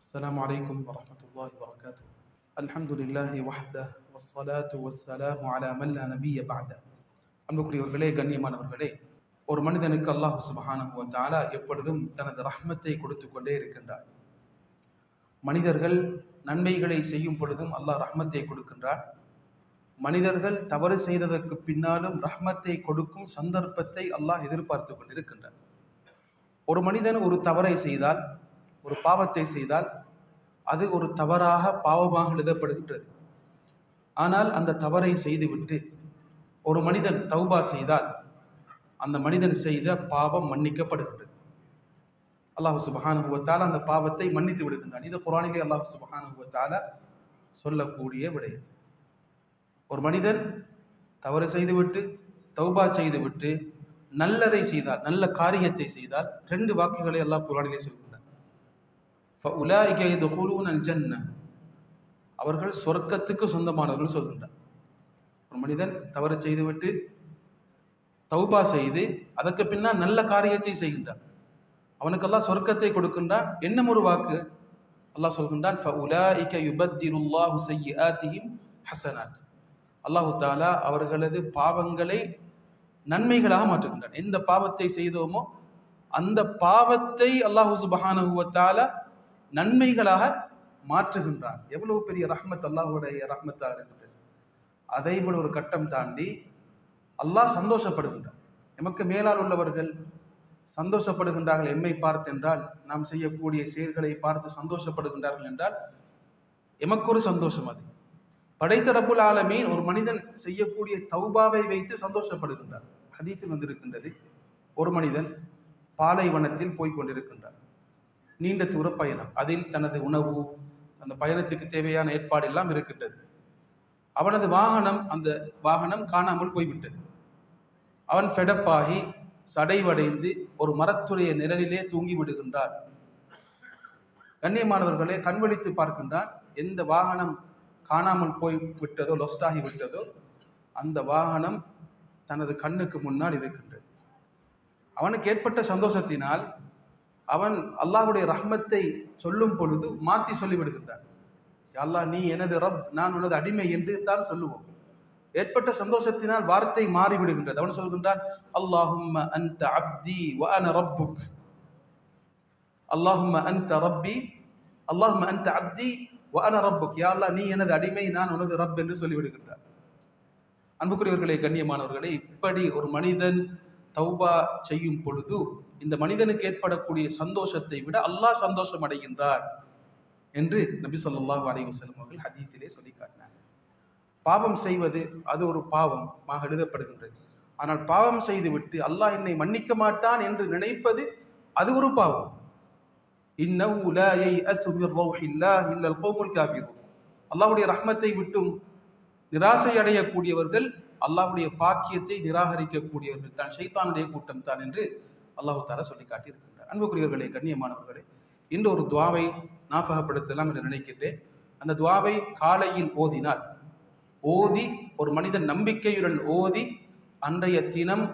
السلام عليكم ورحمة الله وبركاته. الحمد لله وحده والصلاة والسلام على من لا نبي بعده. அன்புக்குரியவர்களே, கண்ணியமானவர்களே, ஒரு மனிதனுக்கு அல்லாஹ் சுப்ஹானஹு வ தஆலா எப்பொழுதும் தனது ரஹ்மத்தை கொடுத்து கொண்டே இருக்கின்றார். மனிதர்கள் நன்மைகளை செய்யும் பொழுதும் அல்லாஹ் ரஹ்மத்தை கொடுக்கின்றார். மனிதர்கள் தவறு செய்ததற்கு பின்னாலும் ரஹ்மத்தை கொடுக்கும் சந்தர்ப்பத்தை அல்லாஹ் எதிர்பார்த்து கொண்டிருக்கின்றார். ஒரு மனிதன் ஒரு தவறை செய்தால், ஒரு பாவத்தை செய்தால், அது ஒரு தவறாக பாவமாக எழுதப்படுகின்றது. ஆனால் அந்த தவறை செய்துவிட்டு ஒரு மனிதன் தௌபா செய்தால் அந்த மனிதன் செய்த பாவம் மன்னிக்கப்படுகின்றது. அல்லாஹ் சுப்ஹானஹு வ தஆலா அந்த பாவத்தை மன்னித்து விடுகின்றான். இது குர்ஆனிலே அல்லாஹ் சுப்ஹானஹு வ தஆலா சொல்லக்கூடிய விடயம். ஒரு மனிதன் தவறு செய்துவிட்டு தௌபா செய்துவிட்டு நல்லதை செய்தால், நல்ல காரியத்தை செய்தால், ரெண்டு வாக்குகளை அல்லாஹ் குர்ஆனிலே சொல்கிறான். ஃபஉலாயிக யதுகுலூனல் ஜன்னah, அவர்கள் சொர்க்கத்துக்கு சொந்தமானவர்கள் சொல்கின்றார். ஒரு மனிதன் தவறு செய்துவிட்டு தௌபா செய்து அதற்கு பின்னால் நல்ல காரியத்தை செய்கின்றான், அவனுக்கு அல்லாஹ் சொர்க்கத்தை கொடுக்கின்றான். என்ன ஒரு வாக்கு? அல்லாஹ் சொல்கின்றான், ஃபஉலாயிக யுபத்திலுல்லாஹு ஸய்யிஆத்திஹிம் ஹஸனாத், அல்லாஹ் தஆலா அவர்களது பாவங்களை நன்மைகளாக மாற்றுகின்றான். எந்த பாவத்தை செய்தோமோ அந்த பாவத்தை அல்லாஹ் சுப்ஹானஹு வ தஆலா நன்மைகளாக மாற்றுகின்றான். எவ்வளவு பெரிய ரஹ்மத் அல்லாஹ்வுடைய ரஹ்மத்தாக இருக்கிறது! அதை விட ஒரு கட்டம் தாண்டி அல்லாஹ் சந்தோஷப்படுகின்றான். எமக்கு மேலால் உள்ளவர்கள் சந்தோஷப்படுகின்றார்கள் எம்மை பார்த்து என்றால், நாம் செய்யக்கூடிய செயல்களை பார்த்து சந்தோஷப்படுகின்றார்கள் என்றால் எமக்கு ஒரு சந்தோஷம். அது படைத்த ரப்புல் ஆலமீன் ஒரு மனிதன் செய்யக்கூடிய தௌபாவை வைத்து சந்தோஷப்படுகின்றார். ஹதீஸில் வந்திருக்கின்றது, ஒரு மனிதன் பாலைவனத்தில் போய் கொண்டிருக்கின்றார். நீண்ட தூர பயணம், அதில் தனது உணவு, அந்த பயணத்துக்கு தேவையான ஏற்பாடு எல்லாம் இருக்கின்றது. அவனது அந்த வாகனம் காணாமல் போய்விட்டது. அவன் ஃபெடப்பாகி சடைவடைந்து ஒரு மரத்துடைய நிழலிலே தூங்கி விடுகின்றான். கண்ணியமானவர்களே, கண்வழித்து பார்க்கின்றான். எந்த வாகனம் காணாமல் போய் விட்டதோ, லொஸ்ட் ஆகி விட்டதோ, அந்த வாகனம் தனது கண்ணுக்கு முன்னால் இருக்கின்றது. அவனுக்கு ஏற்பட்ட சந்தோஷத்தினால் அவன் அல்லாஹ்வுடைய ரஹ்மத்தை சொல்லும் பொழுது மாற்றி சொல்லிவிடுகின்றான். யா அல்லாஹ், நீ எனது ரப், நான் உனது அடிமை என்று தான் சொல்லுவோம். ஏற்பட்ட சந்தோஷத்தினால் வார்த்தை மாறிவிடுகின்றது. அவன் சொல்கின்றான், அல்லாஹும்ம அன்த அப்தி வ அன ரப்புக், அல்லாஹும்ம அன்த ரப்பி, அல்லாஹும்ம அன்த அப்தி வ அன ரப்புக், யா அல்லாஹ், நீ எனது அடிமை, நான் உனது ரப் என்று சொல்லிவிடுகின்றான். அன்புக்குரியவர்களே, கண்ணியமானவர்களே, இப்படி ஒரு மனிதன் தௌபா செய்யும் பொழுது இந்த மனிதனுக்கு ஏற்படக்கூடிய சந்தோஷத்தை விட அல்லாஹ் சந்தோஷம் அடைகின்றார் என்று நபி ஸல்லல்லாஹு அலைஹி வஸல்லம் அவர்கள் ஹதீஸிலே சொல்லி காட்டினார். பாவம் செய்வது அது ஒரு பாவமாக எழுதப்படுகின்றது. ஆனால் பாவம் செய்துவிட்டு அல்லாஹ் என்னை மன்னிக்க மாட்டான் என்று நினைப்பது அது ஒரு பாவம். இன்னஹு லா யைஅஸு மிர் ரௌஹில்லாஹி இல்லல் கௌமுல் காஃபிரூன், அல்லாஹ்வுடைய ரஹ்மத்தை விட்டும் நிராசை அடையக்கூடியவர்கள், அல்லாஹ்வுடைய பாக்கியத்தை நிராகரிக்கக்கூடியவர்கள் தான், ஷைத்தானுடைய கூட்டம் தான் என்று அல்லாஹ் தஆலா சொல்லி காட்டியிருக்கின்றார். அன்புக்குரியவர்களே, கண்ணியமானவர்களே, இன்று ஒரு துஆவை ஞாபகப்படுத்தலாம் என்று நினைக்கின்றேன். அந்த துஆவை காலையில் ஓதி ஒரு மனிதன் நம்பிக்கையுடன் ஓதி அன்றைய தினம்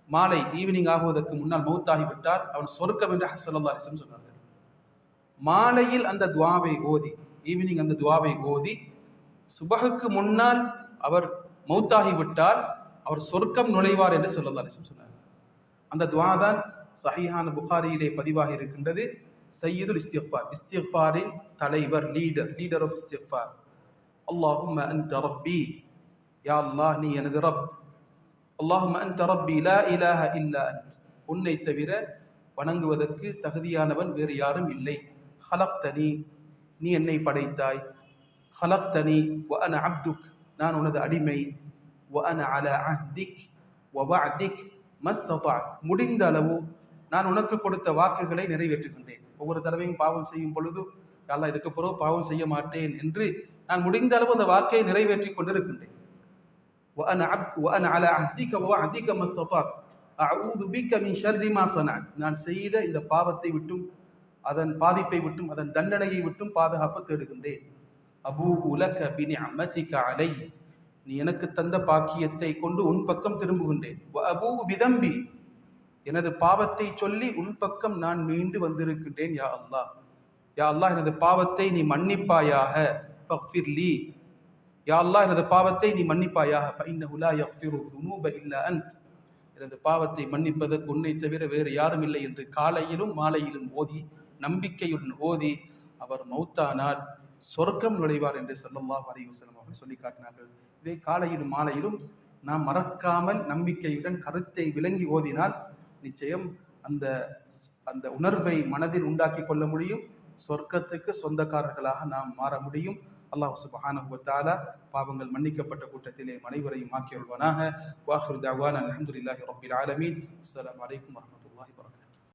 மாலை ஈவினிங் ஆகுவதற்கு முன்னால் மௌத்தாகிவிட்டார், அவன் சொர்க்கம் என்று ஸல்லல்லாஹு அலைஹி வஸல்லம் சொன்னார்கள். மாலையில் அந்த துஆவை ஓதி, ஈவினிங் அந்த துஆவை ஓதி சுபஹுக்கு முன்னால் அவர் மௌத்தாகிவிட்டால் அவர் சொர்க்கம் நுழைவார் என்று ஸல்லல்லாஹு அலைஹி வஸல்லம் சொன்னார். அந்த துஆ தான் சஹீஹான புகாரியிலே பதிவாக இருக்கின்றது. சய்யிதுல் இஸ்திக்ஃபார், இஸ்திக்ஃபாரின் தலைவர், லீடர் ஆஃப் இஸ்திக்ஃபார். அல்லாஹும்ம அன்த ரப்பி, யா அல்லாஹ், நீ எனது ரப். அல்லாஹும்ம அன்த ரப்பி லா இலாஹ இல்லா அன்த், உன்னை தவிர வணங்குவதற்கு தகுதியானவன் வேறு யாரும் இல்லை. ஹலக்தனி, நீ என்னை படைத்தாய். ஹலக்தனி வ அன அப்துக், நான் உனது அடிமை. வ அன அலா அஹ்திக் வ வஅதிக் மஸ்ததஅத், முடிந்த அளவு நான் உனக்கு கொடுத்த வாக்குகளை நிறைவேற்றுகின்றேன். ஒவ்வொரு தடவையும் பாவம் செய்யும் பொழுது, யா அல்லாஹ், இதுக்கு பிறகு பாவம் செய்ய மாட்டேன் என்று நான் முடிந்த அளவு அந்த வாக்கை நிறைவேற்றி கொண்டிருக்கின்றேன். வ அன அலா அஹ்திக வ வஅதிக மஸ்ததஅத் அஊது பிக மின் ஷர்ரி மா ஸனஅத், நான் செய்த இந்த பாவத்தை விட்டும், அதன் பாதிப்பை விட்டும், அதன் தண்டனையை விட்டும் பாதுகாப்பு தேடுகின்றேன். அபூஉ லக பிநிஅமதிக அலைய, நீ எனக்கு தந்த பாக்கியத்தை கொண்டு உன் பக்கம் திரும்புகின்றேன். வ அபூஉ பிதம்பி, எனது பாவத்தை சொல்லி உன் பக்கம் நான் மீண்டு வந்திருக்கின்றேன் யா அல்லாஹ். யா அல்லாஹ் எனது பாவத்தை நீ மன்னிப்பாயாக, ஃபக்ஃபிர்லி, யா அல்லாஹ் எனது பாவத்தை நீ மன்னிப்பாயாக, ஃபஇன்னஹு லா யக்ஃபிரு ذுனூப இல்லா அன்த், எனது பாவத்தை மன்னிப்பதற்கு உன்னை தவிர வேறு யாரும் இல்லை என்று காலையிலும் மாலையிலும் ஓதி, நம்பிக்கையுடன் ஓதி அவர் மௌத்தானால் சொர்க்கம் நுழைவார் என்று ஸல்லல்லாஹு அலைஹி வஸல்லம் அவர்கள் சொல்லி காட்டினார்கள். இதை காலையிலும் மாலையிலும் நாம் மறக்காமல் நம்பிக்கையுடன் கருத்தை விளங்கி ஓதினால் நிச்சயம் அந்த அந்த உணர்வை மனதில் உண்டாக்கி கொள்ள முடியும். சொர்க்கத்துக்கு சொந்தக்காரர்களாக நாம் மாற முடியும். அல்லாஹ் சுப்ஹானஹு வ தஆலா பாவங்கள் மன்னிக்கப்பட்ட கூட்டத்திலே அனைவரையும் ஆக்கி அருள்வானாக. வாஹிரு தஅவானா அல்ஹம்துலில்லாஹி ரப்பில் ஆலமீன். அஸ்ஸலாமு அலைக்கும் வரஹ்மத்துல்லாஹி வபரகாத்துஹு.